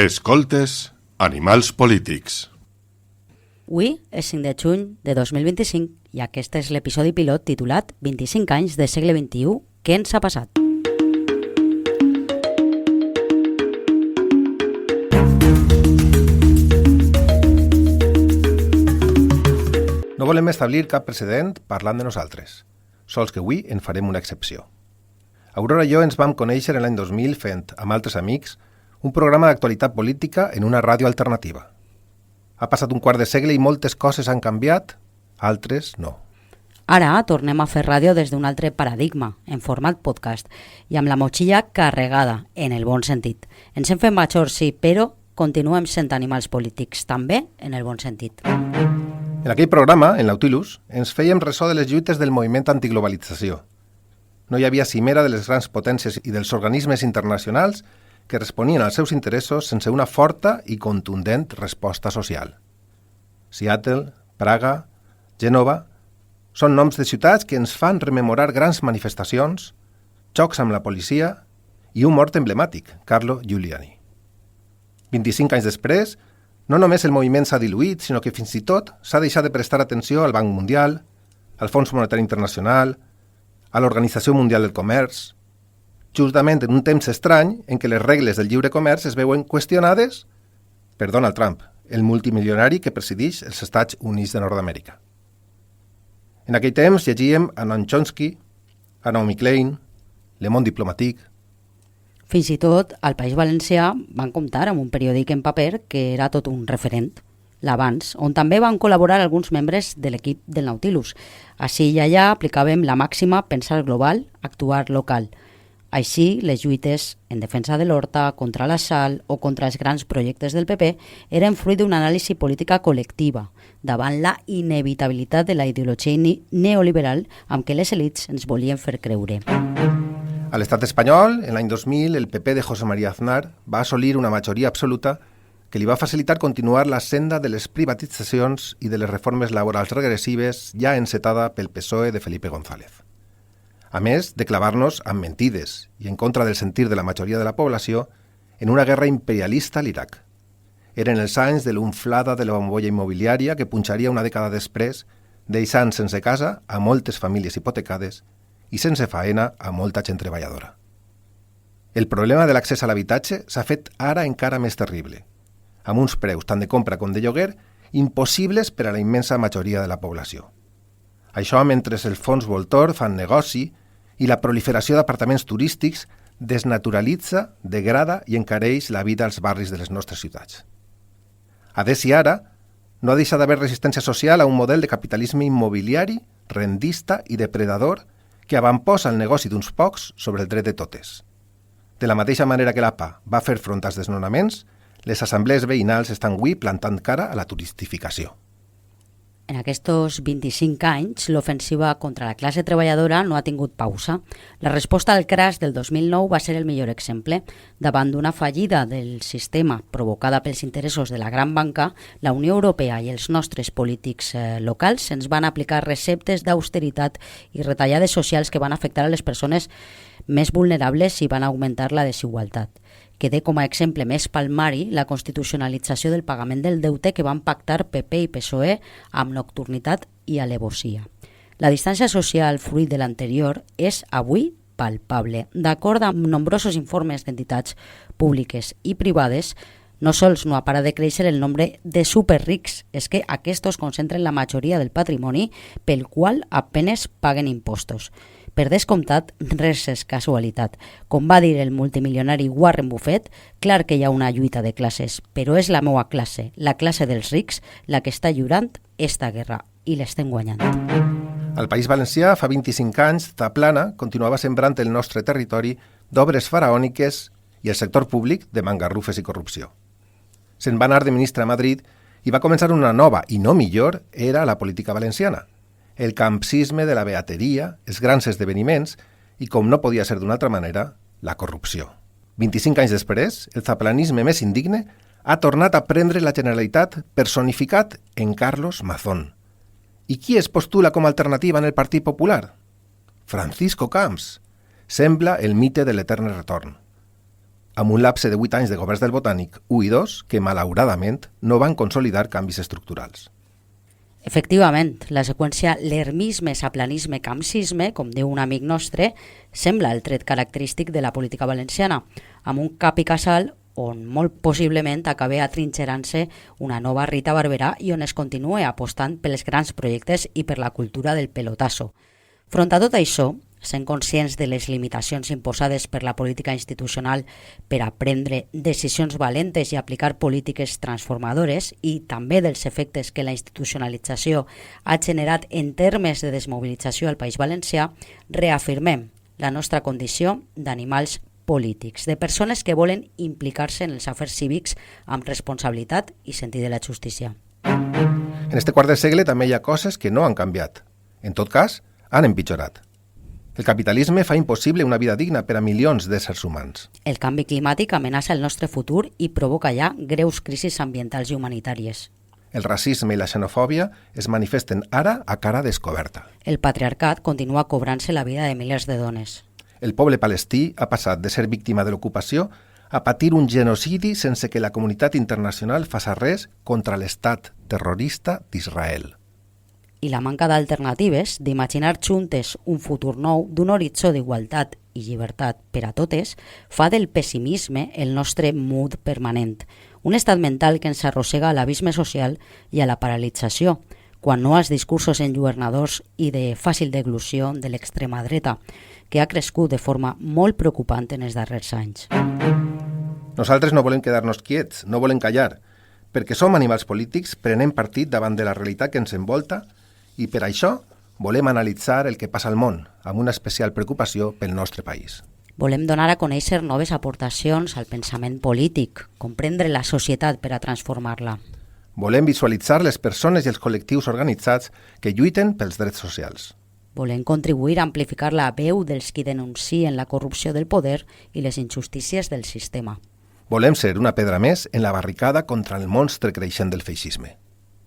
Escoltes Animals Polítics. Avui és 5 de juny de 2025 i aquest és l'episodi pilot titulat 25 anys de segle XXI, què ens ha passat? No volem establir cap precedent parlant de nosaltres, sols que avui en farem una excepció. Aurora i jo ens vam conèixer l'any 2000 fent, amb altres amics, un programa d'actualitat política en una ràdio alternativa. Ha passat un quart de segle i moltes coses han canviat, altres no. Ara tornem a fer ràdio des d'un altre paradigma, en format podcast, i amb la motxilla carregada, en el bon sentit. Ens hem fet majors, sí, però continuem sent animals polítics, també en el bon sentit. En aquell programa, en Nautilus, ens fèiem ressò de les lluites del moviment antiglobalització. No hi havia cimera de les grans potències i dels organismes internacionals que responien als seus interessos sense una forta i contundent resposta social. Seattle, Praga, Gènova són noms de ciutats que ens fan rememorar grans manifestacions, xocs amb la policia i un mort emblemàtic, Carlo Giuliani. 25 anys després, no només el moviment s'ha diluït, sinó que fins i tot s'ha deixat de prestar atenció al Banc Mundial, al Fons Monetari Internacional, a l'Organització Mundial del Comerç, justament en un temps estrany en què les regles del lliure comerç es veuen qüestionades per Donald Trump, el multimilionari que presideix els Estats Units de Nord-Amèrica. En aquell temps llegíem a Noam Chomsky, a Naomi Klein, Le Monde Diplomatique. Fins i tot, al País Valencià van comptar amb un periòdic en paper que era tot un referent, l'Abans, on també van col·laborar alguns membres de l'equip del Nautilus. Així i allà aplicàvem la màxima pensar global, actuar local. Així, les lluites en defensa de l'horta, contra la sal o contra els grans projectes del PP eren fruit d'una anàlisi política col·lectiva davant la inevitabilitat de la ideologia neoliberal amb què les elits ens volien fer creure. A l'estat espanyol, en l'any 2000, el PP de José María Aznar va assolir una majoria absoluta que li va facilitar continuar la senda de les privatitzacions i de les reformes laborals regressives ja encetada pel PSOE de Felipe González. A més de clavar-nos amb mentides i en contra del sentir de la majoria de la població en una guerra imperialista a l'Iraq. Eren els anys de l'unflada de la bombolla immobiliària que punxaria una dècada després, deixant sense casa a moltes famílies hipotecades i sense faena a molta gent treballadora. El problema de l'accés a l'habitatge s'ha fet ara encara més terrible, amb uns preus tant de compra com de lloguer impossibles per a la immensa majoria de la població. Això mentre els fons Voltor fan negoci i la proliferació d'apartaments turístics desnaturalitza, degrada i encareix la vida als barris de les nostres ciutats. A des i ara, no ha deixat d'haver resistència social a un model de capitalisme immobiliari, rendista i depredador que avantposa el negoci d'uns pocs sobre el dret de totes. De la mateixa manera que l'APA va fer front als desnonaments, les assemblees veïnals estan avui plantant cara a la turistificació. En aquests 25 anys, l'ofensiva contra la classe treballadora no ha tingut pausa. La resposta al crash del 2009 va ser el millor exemple. Davant d'una fallida del sistema provocada pels interessos de la gran banca, la Unió Europea i els nostres polítics locals ens van aplicar receptes d'austeritat i retallades socials que van afectar a les persones més vulnerables i van augmentar la desigualtat. Queda com a exemple més palmari la constitucionalització del pagament del deute que van pactar PP i PSOE amb nocturnitat i alevosia. La distància social fruit de l'anterior és avui palpable. D'acord amb nombrosos informes d'entitats públiques i privades, no sols no ha parat de créixer el nombre de superrics, és que aquests concentren la majoria del patrimoni pel qual apenes paguen impostos. Per descomptat, res és casualitat. Com va dir el multimilionari Warren Buffett, clar que hi ha una lluita de classes, però és la meua classe, la classe dels rics, la que està lliurant esta guerra, i l'estem guanyant. Al País Valencià, fa 25 anys, Zaplana continuava sembrant el nostre territori d'obres faraòniques i el sector públic de mangarrufes i corrupció. Se'n va anar de ministre a Madrid i va començar una nova i no millor era la política valenciana. El campsisme de la beateria, els grans esdeveniments i, com no podia ser d'una altra manera, la corrupció. 25 anys després, el zaplanisme més indigne ha tornat a prendre la Generalitat personificat en Carlos Mazón. I qui es postula com a alternativa en el Partit Popular? Francisco Camps. Sembla el mite de l'etern retorn. amb un lapse de 8 anys de governs del Botànic 1 i 2 que, malauradament, no van consolidar canvis estructurals. Efectivament, la seqüència lermisme-saplanisme-camsisme, com diu un amic nostre, sembla el tret característic de la política valenciana, amb un cap i casal on molt possiblement acabi atrinxerant-se una nova Rita Barberà i on es continue apostant pels grans projectes i per la cultura del pelotasso. Front a tot això, sent conscients de les limitacions imposades per la política institucional per a prendre decisions valentes i aplicar polítiques transformadores i també dels efectes que la institucionalització ha generat en termes de desmobilització al País Valencià, reafirmem la nostra condició d'animals polítics, de persones que volen implicar-se en els afers cívics amb responsabilitat i sentit de la justícia. En este quart de segle també hi ha coses que no han canviat. En tot cas, han empitjorat. El capitalisme fa impossible una vida digna per a milions d'éssers humans. El canvi climàtic amenaça el nostre futur i provoca ja greus crisis ambientals i humanitàries. El racisme i la xenofòbia es manifesten ara a cara descoberta. El patriarcat continua cobrant-se la vida de milers de dones. El poble palestí ha passat de ser víctima de l'ocupació a patir un genocidi sense que la comunitat internacional faci res contra l'estat terrorista d'Israel. I la manca d'alternatives, d'imaginar juntes un futur nou d'un horitzó d'igualtat i llibertat per a totes, fa del pessimisme el nostre mood permanent, un estat mental que ens arrossega a l'abisme social i a la paralització, quan no als discursos enlluernadors i de fàcil deglució de l'extrema dreta, que ha crescut de forma molt preocupant en els darrers anys. Nosaltres no volem quedar-nos quiets, no volem callar, perquè som animals polítics prenent partit davant de la realitat que ens envolta i per això volem analitzar el que passa al món, amb una especial preocupació pel nostre país. Volem donar a conèixer noves aportacions al pensament polític, comprendre la societat per a transformar-la. Volem visualitzar les persones i els col·lectius organitzats que lluiten pels drets socials. Volem contribuir a amplificar la veu dels qui denuncien la corrupció del poder i les injustícies del sistema. Volem ser una pedra més en la barricada contra el monstre creixent del feixisme.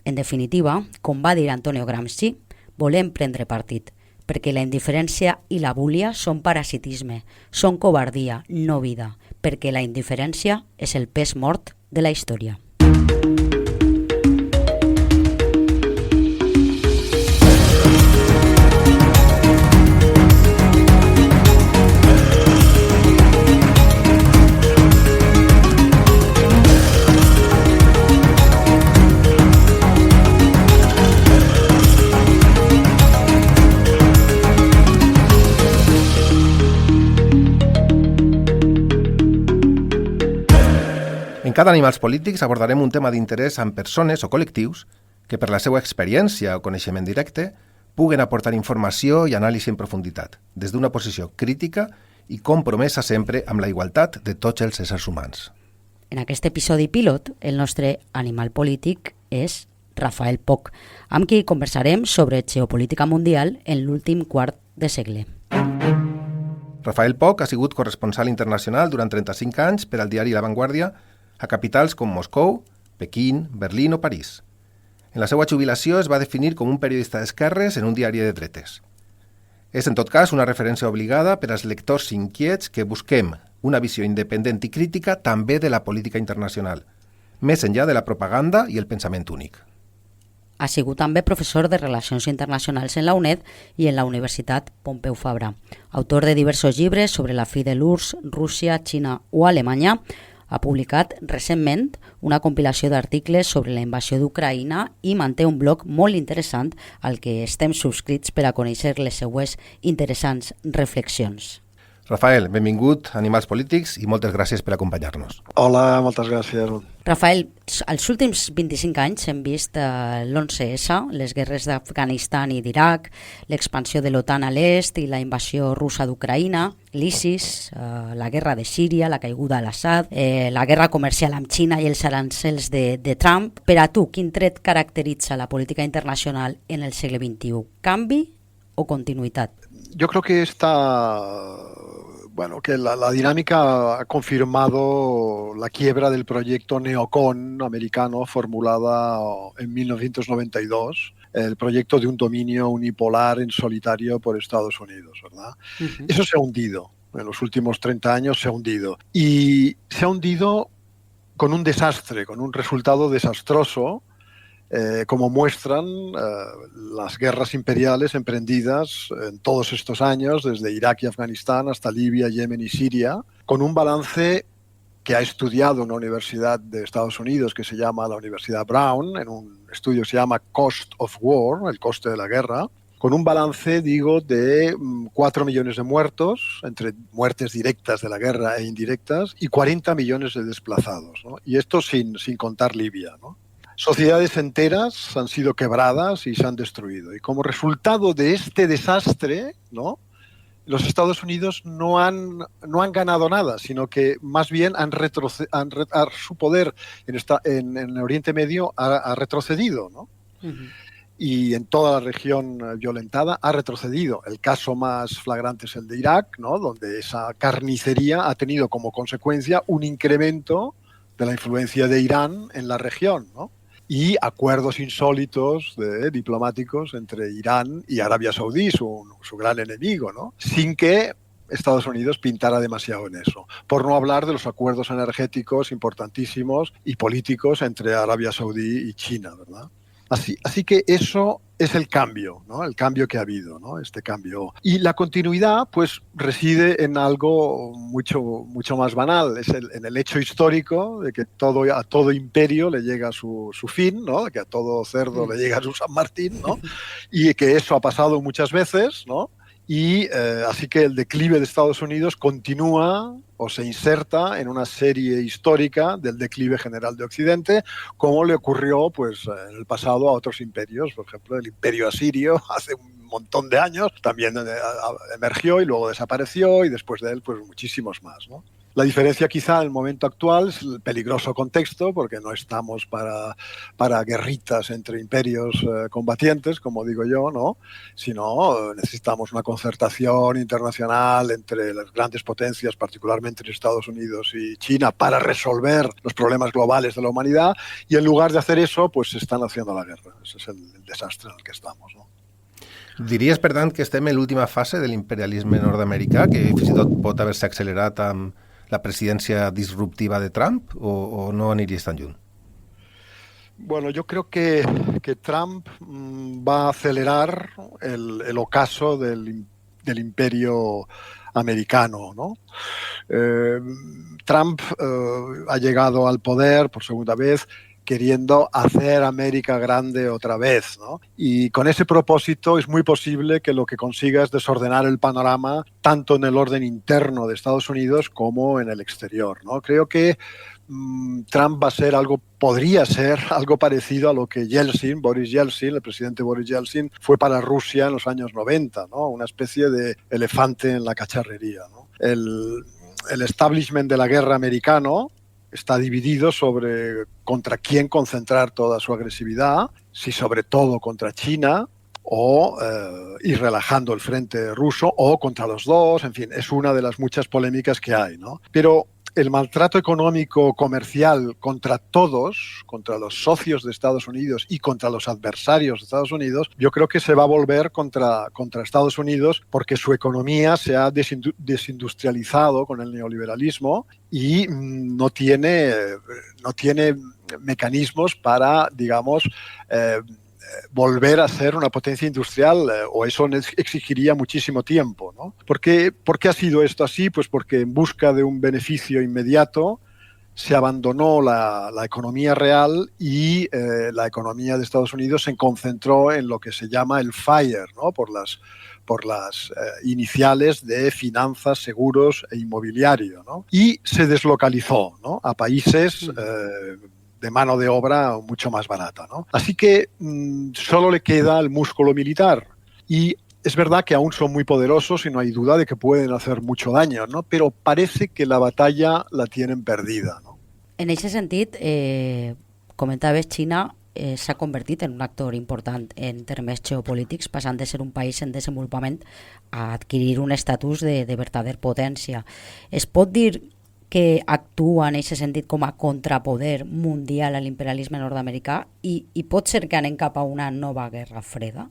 En definitiva, com va dir Antonio Gramsci, volem prendre partit, perquè la indiferència i la búlia són parasitisme, són covardia, no vida, perquè la indiferència és el pes mort de la història. En cada Animals Polítics abordarem un tema d'interès amb persones o col·lectius que per la seva experiència o coneixement directe puguen aportar informació i anàlisi en profunditat, des d'una posició crítica i compromesa sempre amb la igualtat de tots els éssers humans. En aquest episodi pilot, el nostre animal polític és Rafael Poch, amb qui conversarem sobre geopolítica mundial en l'últim quart de segle. Rafael Poch ha sigut corresponsal internacional durant 35 anys per al diari La Vanguardia a capitals com Moscou, Pequín, Berlín o París. En la seva jubilació es va definir com un periodista d'esquerres en un diari de dretes. És, en tot cas, una referència obligada per als lectors inquiets que busquem una visió independent i crítica també de la política internacional, més enllà de la propaganda i el pensament únic. Ha sigut també professor de Relacions Internacionals en la UNED i en la Universitat Pompeu Fabra. Autor de diversos llibres sobre la fi de l'URSS, Rússia, Xina o Alemanya, ha publicat recentment una compilació d'articles sobre la invasió d'Ucraïna i manté un blog molt interessant al que estem subscrits per a conèixer les seues interessants reflexions. Rafael, benvingut a Animals Polítics i moltes gràcies per acompanyar-nos. Hola, moltes gràcies. Rafael, als últims 25 anys hem vist l'11S, les guerres d'Afganistan i d'Iraq, l'expansió de l'OTAN a l'est i la invasió russa d'Ucraïna, l'ISIS, la guerra de Síria, la caiguda d'Assad, la guerra comercial amb Xina i els arancels de Trump. Per a tu, quin tret caracteritza la política internacional en el segle XXI? Canvi o continuïtat? Yo creo que que la dinámica ha confirmado la quiebra del proyecto neocon americano formulada en 1992, el proyecto de un dominio unipolar en solitario por Estados Unidos, ¿verdad? Uh-huh. Eso se ha hundido. En los últimos 30 años se ha hundido. Y se ha hundido con un desastre, con un resultado desastroso, como muestran las guerras imperiales emprendidas en todos estos años, desde Irak y Afganistán hasta Libia, Yemen y Siria, con un balance que ha estudiado una universidad de Estados Unidos que se llama la Universidad Brown, en un estudio que se llama Cost of War, el coste de la guerra, con un balance, digo, de 4 millones de muertos, entre muertes directas de la guerra e indirectas, y 40 millones de desplazados, ¿no? Y esto sin contar Libia, ¿no? Sociedades enteras han sido quebradas y se han destruido. Y como resultado de este desastre, ¿no?, los Estados Unidos no han ganado nada, sino que más bien su poder en el Oriente Medio ha retrocedido, ¿no? Uh-huh. Y en toda la región violentada ha retrocedido. El caso más flagrante es el de Irak, ¿no?, donde esa carnicería ha tenido como consecuencia un incremento de la influencia de Irán en la región, ¿no?, y acuerdos insólitos diplomáticos entre Irán y Arabia Saudí, su gran enemigo, ¿no?, sin que Estados Unidos pintara demasiado en eso. Por no hablar de los acuerdos energéticos importantísimos y políticos entre Arabia Saudí y China, ¿verdad? Así que eso es el cambio, ¿no?, el cambio que ha habido, ¿no?, este cambio. Y la continuidad, pues, reside en algo mucho más banal, en el hecho histórico de que a todo imperio le llega su fin, ¿no?, de que a todo cerdo le llega su San Martín, ¿no?, y que eso ha pasado muchas veces, ¿no?, y así que el declive de Estados Unidos continúa o se inserta en una serie histórica del declive general de Occidente, como le ocurrió, pues, en el pasado a otros imperios. Por ejemplo, el imperio asirio hace un montón de años también emergió y luego desapareció, y después de él, pues, muchísimos más, ¿no? La diferencia quizá en el momento actual es el peligroso contexto, porque no estamos para guerritas entre imperios combatientes, como digo yo, ¿no?, sino necesitamos una concertación internacional entre las grandes potencias, particularmente entre Estados Unidos y China, para resolver los problemas globales de la humanidad, y en lugar de hacer eso, pues se están haciendo la guerra. Ese es el desastre en el que estamos, ¿no? Diries, per tant, que estem en l'última fase de l'imperialisme nord-americà, que fins i tot pot haver-se accelerat amb la presidència disruptiva de Trump, o no aniries tan lluny? Bueno, yo creo que Trump va a acelerar el ocaso del imperio americano, ¿no? Trump ha llegado al poder por segunda vez queriendo hacer América grande otra vez, ¿no? Y con ese propósito es muy posible que lo que consiga es desordenar el panorama tanto en el orden interno de Estados Unidos como en el exterior, ¿no? Creo que Trump podría ser algo parecido a lo que Boris Yeltsin, el presidente Boris Yeltsin, fue para Rusia en los años 90, ¿no? Una especie de elefante en la cacharrería, ¿no? El establishment de la guerra americano está dividido sobre contra quién concentrar toda su agresividad, si sobre todo contra China, y relajando el frente ruso, o contra los dos. En fin, es una de las muchas polémicas que hay, ¿no? Pero el maltrato económico comercial contra todos, contra los socios de Estados Unidos y contra los adversarios de Estados Unidos, yo creo que se va a volver contra Estados Unidos, porque su economía se ha desindustrializado con el neoliberalismo y no tiene mecanismos para, digamos, volver a ser una potencia industrial, o eso exigiría muchísimo tiempo, ¿no? ¿Por qué ha sido esto así? Pues porque en busca de un beneficio inmediato se abandonó la economía real, y la economía de Estados Unidos se concentró en lo que se llama el FIRE, ¿no?, por las iniciales de finanzas, seguros e inmobiliario, ¿no? Y se deslocalizó, ¿no?, a países de mano de obra mucho más barata, ¿no? Así que solo le queda el músculo militar, y es verdad que aún son muy poderosos y no hay duda de que pueden hacer mucho daño, ¿no? Pero parece que la batalla la tienen perdida, ¿no? En aquest sentit, comentaves, Xina s'ha convertit en un actor important en termes geopolítics, passant de ser un país en desenvolupament a adquirir un estatus de verdader potència. Es pot dir que actua en aquest sentit com a contrapoder mundial a l'imperialisme nord-americà, i pot ser que anem cap a una nova guerra freda?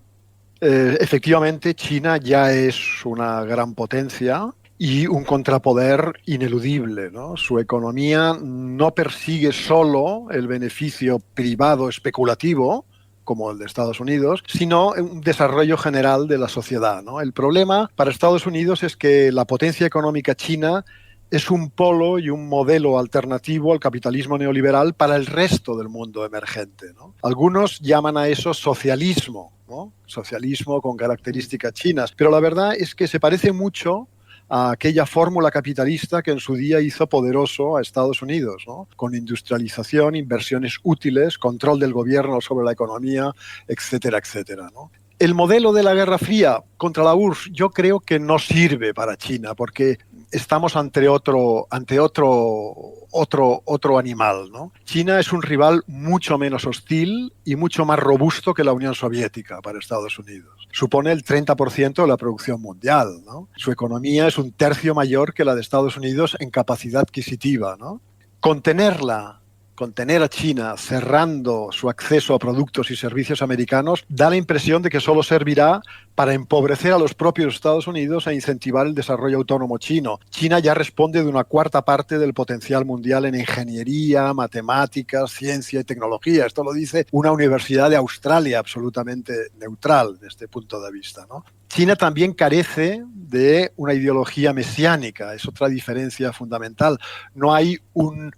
Efectivamente, China ya es una gran potencia, y un contrapoder ineludible, ¿no? Su economía no persigue solo el beneficio privado especulativo, como el de Estados Unidos, sino un desarrollo general de la sociedad, ¿no? El problema para Estados Unidos es que la potencia económica china es un polo y un modelo alternativo al capitalismo neoliberal para el resto del mundo emergente, ¿no? Algunos llaman a eso socialismo, ¿no? Socialismo con características chinas, pero la verdad es que se parece mucho a aquella fórmula capitalista que en su día hizo poderoso a Estados Unidos, ¿no? Con industrialización, inversiones útiles, control del gobierno sobre la economía, etcétera, etcétera, ¿no? El modelo de la Guerra Fría contra la URSS yo creo que no sirve para China porque estamos ante otro animal, ¿no? China es un rival mucho menos hostil y mucho más robusto que la Unión Soviética para Estados Unidos. Supone el 30% de la producción mundial, ¿no? Su economía es un tercio mayor que la de Estados Unidos en capacidad adquisitiva, ¿no? Contener a China cerrando su acceso a productos y servicios americanos da la impresión de que solo servirá para empobrecer a los propios Estados Unidos e incentivar el desarrollo autónomo chino. China ya responde de una cuarta parte del potencial mundial en ingeniería, matemáticas, ciencia y tecnología. Esto lo dice una universidad de Australia absolutamente neutral desde este punto de vista, ¿no? China también carece de una ideología mesiánica, es otra diferencia fundamental. No hay un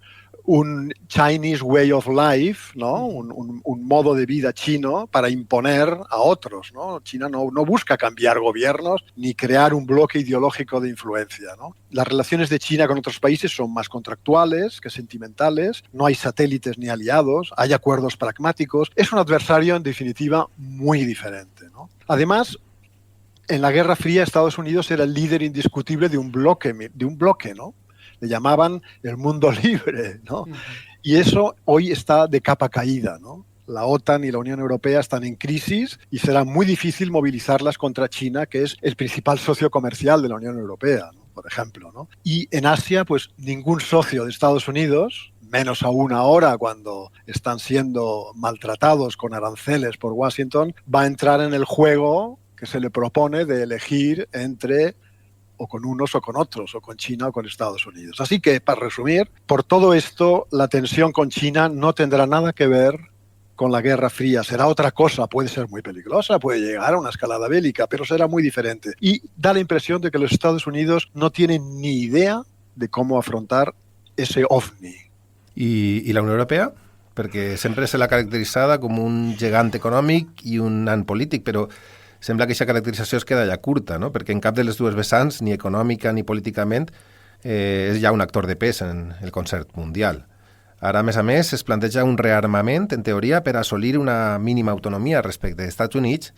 Chinese way of life, ¿no? Un modo de vida chino para imponer a otros, ¿no? China no busca cambiar gobiernos ni crear un bloque ideológico de influencia, ¿no? Las relaciones de China con otros países son más contractuales que sentimentales, no hay satélites ni aliados, hay acuerdos pragmáticos, es un adversario en definitiva muy diferente, ¿no? Además, en la Guerra Fría Estados Unidos era el líder indiscutible de un bloque, ¿no? Le llamaban el mundo libre, ¿no? Y eso hoy está de capa caída, ¿no? La OTAN y la Unión Europea están en crisis y será muy difícil movilizarlas contra China, que es el principal socio comercial de la Unión Europea, ¿no? Por ejemplo, ¿no? Y en Asia, pues ningún socio de Estados Unidos, menos aún ahora cuando están siendo maltratados con aranceles por Washington, va a entrar en el juego que se le propone de elegir entre o con unos o con otros, o con China o con Estados Unidos. Así que, para resumir, por todo esto, la tensión con China no tendrá nada que ver con la Guerra Fría. Será otra cosa, puede ser muy peligrosa, puede llegar a una escalada bélica, pero será muy diferente. Y da la impresión de que los Estados Unidos no tienen ni idea de cómo afrontar ese ovni. I la Unió Europea? Perquè sempre se l'ha caracteritzada com un gegant econòmic i un nan polític, però sembla que aquesta caracterització es queda ja curta, no? Perquè en cap de les dues vessants, ni econòmica ni políticament, és ja un actor de pes en el concert mundial. Ara, a més, es planteja un rearmament, en teoria, per assolir una mínima autonomia respecte als Estats Units,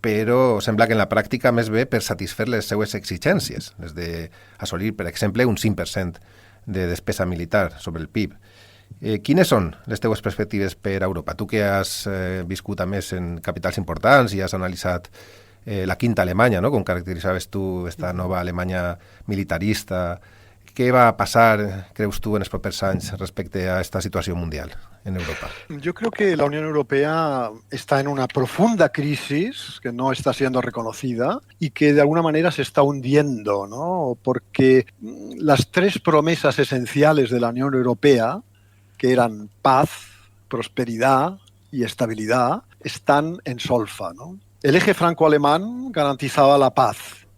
però sembla que en la pràctica més bé per satisfer les seues exigències, les d'assolir, per exemple, un 5% de despesa militar sobre el PIB. Quines són les teues perspectives per a Europa? Tu que has viscut a més en capitals importants i has analitzat la quinta Alemanya, no? Com caracteritzaves tu esta nova Alemanya militarista. Què va passar, creus tu, en els propers anys respecte a esta situació mundial en Europa? Yo creo que la Unión Europea está en una profunda crisis que no está siendo reconocida y que de alguna manera se está hundiendo, ¿no? Porque las tres promesas esenciales de la Unión Europea, que eran paz, prosperidad y estabilidad, están en solfa, ¿no? El eje franco-alemán garantizaba la paz,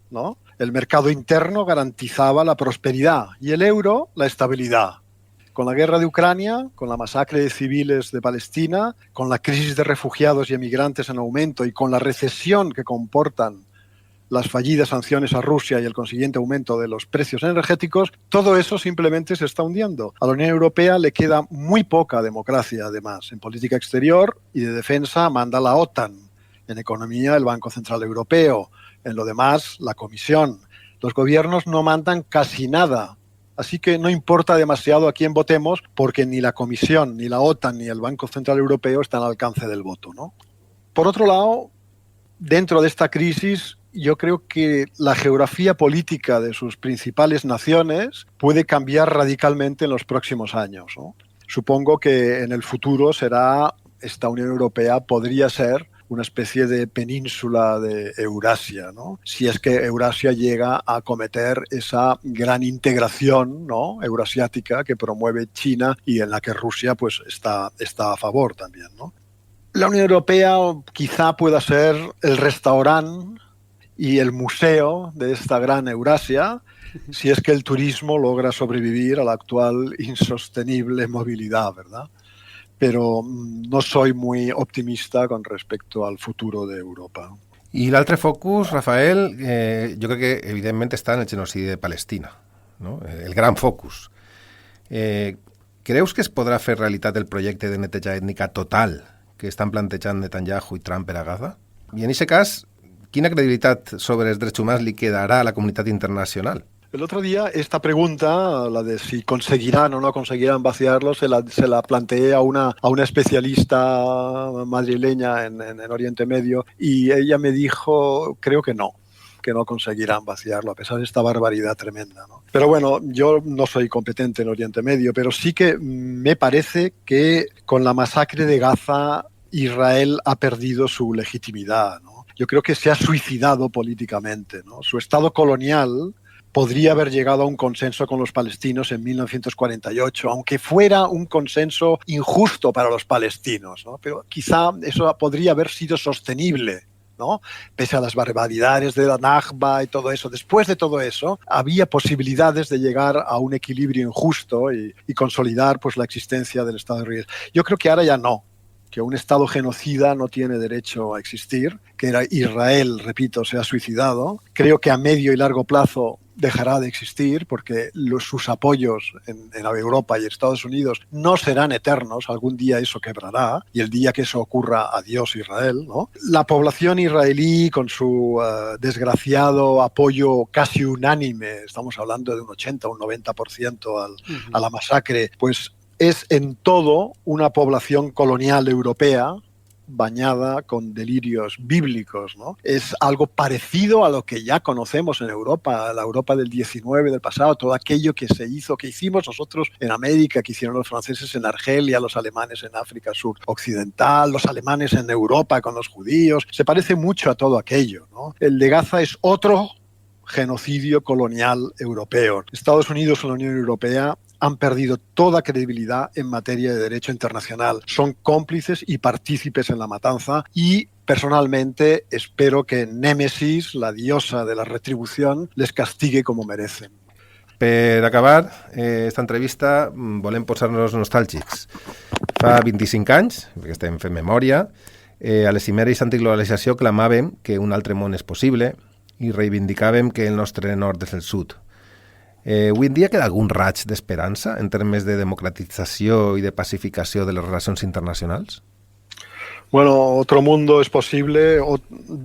¿no? El mercado interno garantizaba la prosperidad y el euro la estabilidad. Con la guerra de Ucrania, con la masacre de civiles de Palestina, con la crisis de refugiados y emigrantes en aumento y con la recesión que comportan las fallidas sanciones a Rusia y el consiguiente aumento de los precios energéticos, todo eso simplemente se está hundiendo. A la Unión Europea le queda muy poca democracia, además. En política exterior y de defensa manda la OTAN. En economía, el Banco Central Europeo. En lo demás, la Comisión. Los gobiernos no mandan casi nada. Así que no importa demasiado a quién votemos, porque ni la Comisión, ni la OTAN, ni el Banco Central Europeo están al alcance del voto, ¿no? Por otro lado, dentro de esta crisis, yo creo que la geografía política de sus principales naciones puede cambiar radicalmente en los próximos años, ¿no? Supongo que en el futuro esta Unión Europea podría ser una especie de península de Eurasia, ¿no? Si es que Eurasia llega a cometer esa gran integración, ¿no?, eurasiática que promueve China y en la que Rusia pues está a favor también, ¿no? La Unión Europea quizá pueda ser el restaurante y el museo de esta gran Eurasia, si es que el turismo logra sobrevivir a la actual insostenible movilidad, ¿verdad? Pero no soy muy optimista con respecto al futuro de Europa. I l'altre focus, Rafael, jo crec que evidentment està en el genocidi de Palestina, no? El gran focus. Creus que es podrà fer realitat el projecte de neteja ètnica total que estan plantejant Netanyahu i Trump per a Gaza? I en aquest cas, quina credibilitat sobre els drets humans li quedarà a la comunitat internacional? El otro día esta pregunta, la de si conseguirán o no conseguirán vaciarlo, se la planteé a una especialista madrileña en Oriente Medio y ella me dijo, creo que no conseguirán vaciarlo, a pesar de esta barbaridad tremenda, ¿no? Pero bueno, yo no soy competente en Oriente Medio, pero sí que me parece que con la masacre de Gaza Israel ha perdido su legitimidad, ¿no? Yo creo que se ha suicidado políticamente, ¿no? Su Estado colonial podría haber llegado a un consenso con los palestinos en 1948, aunque fuera un consenso injusto para los palestinos, ¿no? Pero quizá eso podría haber sido sostenible, ¿no? Pese a las barbaridades de la Nakba y todo eso. Después de todo eso, había posibilidades de llegar a un equilibrio injusto y consolidar pues, la existencia del Estado de Israel. Yo creo que ahora ya no, que un Estado genocida no tiene derecho a existir, que era Israel, repito, se ha suicidado. Creo que a medio y largo plazo dejará de existir porque sus apoyos en Europa y Estados Unidos no serán eternos, algún día eso quebrará y el día que eso ocurra, adiós Israel, ¿no? La población israelí con su desgraciado apoyo casi unánime, estamos hablando de un 80 o un 90% a la masacre, pues es en todo una población colonial europea bañada con delirios bíblicos, ¿no? Es algo parecido a lo que ya conocemos en Europa, la Europa del 19, del pasado, todo aquello que se hizo, que hicimos nosotros en América, que hicieron los franceses en Argelia, los alemanes en África Sur Occidental, los alemanes en Europa con los judíos. Se parece mucho a todo aquello, ¿no? El de Gaza es otro genocidio colonial europeo. Estados Unidos y la Unión Europea han perdido toda credibilidad en materia de derecho internacional. Son cómplices y partícipes en la matanza y, personalmente, espero que Némesis, la diosa de la retribución, les castigue como merecen. Per acabar esta entrevista, volem posar-nos nostàlgics. Fa 25 anys, perquè estem fent memòria, a les cimeres antiglobalització clamàvem que un altre món és possible i reivindicàvem que el nostre nord és el sud. Avui en dia queda algun raig d'esperança en termes de democratització y de pacificació de les relacions internacionals? Bueno, otro mundo es posible,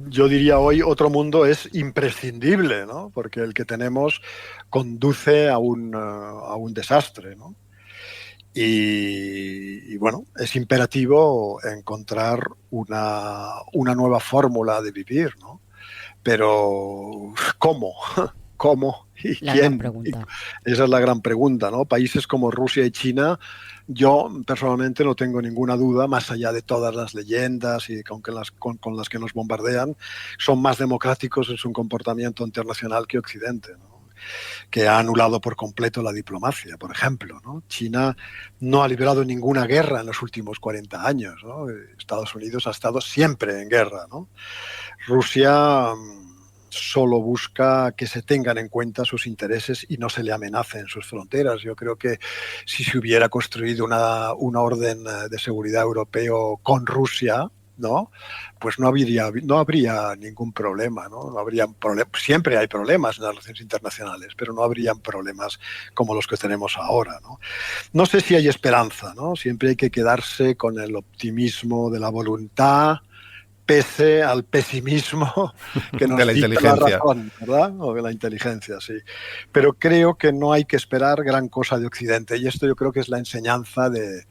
yo diría hoy otro mundo es imprescindible, ¿no? Porque el que tenemos conduce a un desastre, ¿no? Y bueno, es imperativo encontrar una nueva fórmula de vivir, ¿no? Pero ¿cómo? ¿Cómo? ¿Y la quién? Gran pregunta. Esa es la gran pregunta, ¿no? Países como Rusia y China, yo personalmente no tengo ninguna duda, más allá de todas las leyendas y con las que nos bombardean, son más democráticos en su comportamiento internacional que Occidente, ¿no? Que ha anulado por completo la diplomacia, por ejemplo, ¿no? China no ha librado ninguna guerra en los últimos 40 años, ¿no? Estados Unidos ha estado siempre en guerra, ¿no? Rusia solo busca que se tengan en cuenta sus intereses y no se le amenacen sus fronteras. Yo creo que si se hubiera construido una orden de seguridad europeo con Rusia, ¿no? Pues no habría ningún problema, ¿no? Siempre hay problemas en las relaciones internacionales, pero no habrían problemas como los que tenemos ahora, ¿no? No sé si hay esperanza, ¿no? Siempre hay que quedarse con el optimismo de la voluntad, pese al pesimismo que nos de la dicta inteligencia, la razón, ¿verdad? O de la inteligencia, sí. Pero creo que no hay que esperar gran cosa de Occidente, y esto yo creo que es la enseñanza de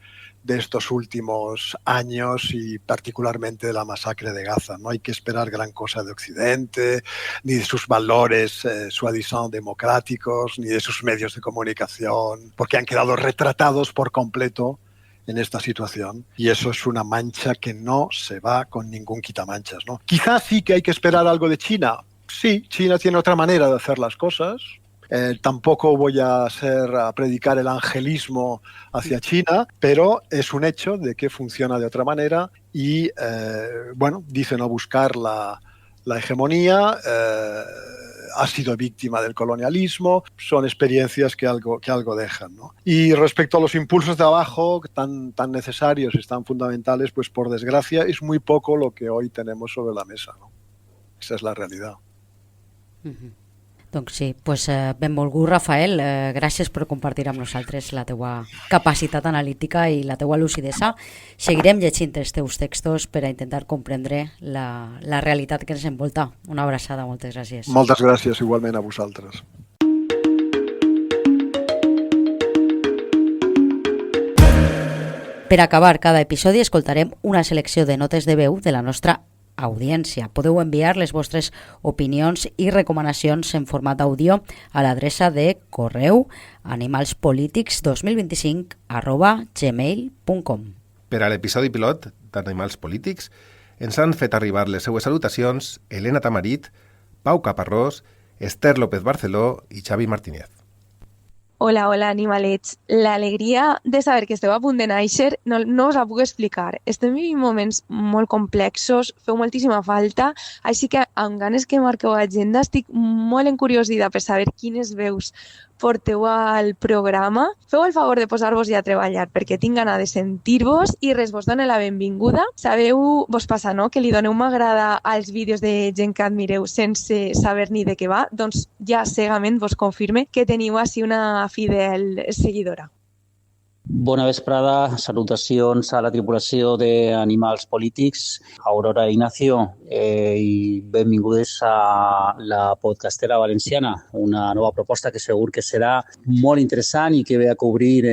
estos últimos años y particularmente de la masacre de Gaza. No hay que esperar gran cosa de Occidente, ni de sus valores soi-disant democráticos, ni de sus medios de comunicación, porque han quedado retratados por completo en esta situación. Y eso es una mancha que no se va con ningún quitamanchas, ¿no? Quizás sí que hay que esperar algo de China. Sí, China tiene otra manera de hacer las cosas. Tampoco voy a predicar el angelismo hacia China, pero es un hecho de que funciona de otra manera y, dice no buscar la hegemonía, ha sido víctima del colonialismo, son experiencias que algo dejan, ¿no? Y respecto a los impulsos de abajo, tan necesarios y tan fundamentales, pues por desgracia es muy poco lo que hoy tenemos sobre la mesa, ¿no? Esa es la realidad. Doncs sí, benvolgut Rafael, gràcies per compartir amb nosaltres la teua capacitat analítica i la teua lucidesa. Seguirem llegint els teus textos per a intentar comprendre la realitat que ens envolta. Una abraçada, moltes gràcies. Moltes gràcies, igualment a vosaltres. Per acabar cada episodi escoltarem una selecció de notes de veu de la nostra audiència. Podeu enviar les vostres opinions i recomanacions en format àudio a l'adreça de correu animalspolitics2025@gmail.com. Per a l'episodi pilot d'Animals Polítics ens han fet arribar les seues salutacions Elena Tamarit, Pau Caparrós, Esther López Barceló i Xavi Martínez. Hola, animalets. L'alegria de saber que esteu a punt de néixer no us la puc explicar. Estem vivint moments molt complexos, feu moltíssima falta, així que amb ganes que marqueu agenda estic molt encuriosida per saber quines veus porteu al programa. Feu el favor de posar-vos ja a treballar perquè tinc gana de sentir-vos i res vos dona la benvinguda. Sabeu, vos passa, no?, que li doneu m'agrada als vídeos de gent que admireu sense saber ni de què va? Doncs ja cegament vos confirme que teniu així una fidel seguidora. Bona vesprada, salutacions a la tripulació d'Animals Polítics, Aurora i Ignacio, i benvingudes a la podcastera valenciana, una nova proposta que segur que serà molt interessant i que ve a cobrir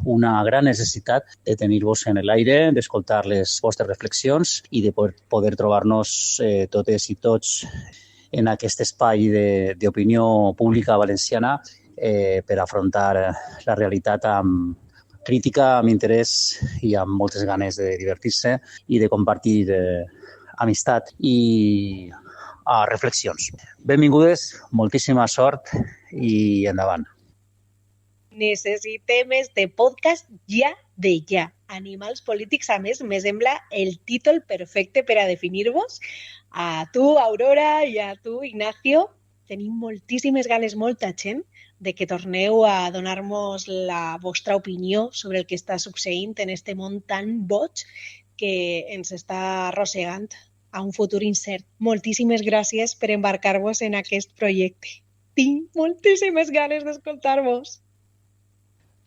una gran necessitat de tenir-vos en l'aire, d'escoltar les vostres reflexions i de poder trobar-nos totes i tots en aquest espai d'opinió pública valenciana per afrontar la realitat amb crítica, amb interès i amb moltes ganes de divertir-se i de compartir amistat i reflexions. Benvingudes, moltíssima sort i endavant. Necessitem este podcast ja de ja. Animals Polítics, a més, me sembla el títol perfecte per a definir-vos. A tu, Aurora, i a tu, Ignacio, tenim moltíssimes ganes, molta gent, de que torneu a donar-nos la vostra opinió sobre el que està succeint en este món tan boig que ens està arrossegant a un futur incert. Moltíssimes gràcies per embarcar-vos en aquest projecte. Tinc moltíssimes ganes d'escoltar-vos.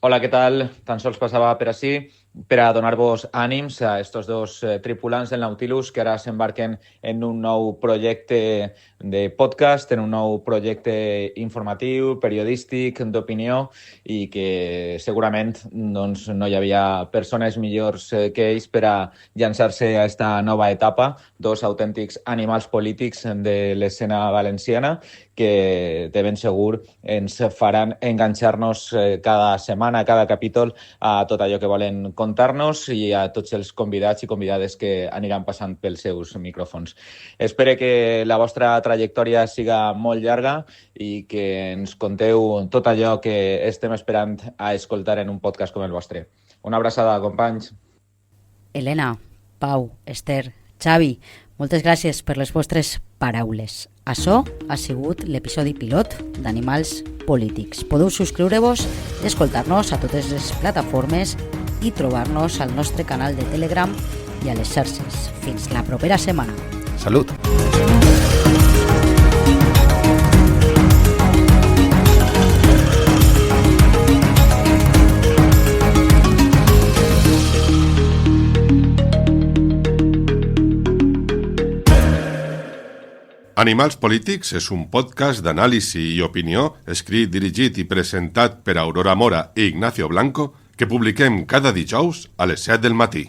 Hola, què tal? Tan sols passava per ací per a donar-vos ànims a estos dos tripulants del Nautilus que ara s'embarquen en un nou projecte de podcast, en un nou projecte informatiu, periodístic, d'opinió i que segurament doncs, no hi havia persones millors que ells per a llançar-se a esta nova etapa, dos autèntics animals polítics de l'escena valenciana que de ben segur ens faran enganxar-nos cada setmana, cada capítol a tot allò que volen contar-nos i a tots els convidats i convidades que aniran passant pels seus micròfons. Espero que la vostra trajectòria siga molt llarga i que ens conteu tot allò que estem esperant a escoltar en un podcast com el vostre. Una abraçada, companys. Elena, Pau, Esther, Xavi, moltes gràcies per les vostres paraules. Açò ha sigut l'episodi pilot d'Animals Polítics. Podeu subscriure-vos i escoltar-nos a totes les plataformes i trobar-nos al nostre canal de Telegram i a les xarxes. Fins la propera setmana. Salut! Animals Polítics és un podcast d'anàlisi i opinió escrit, dirigit i presentat per Aurora Mora i Ignacio Blanco que publiquem cada dijous a les 7 del matí.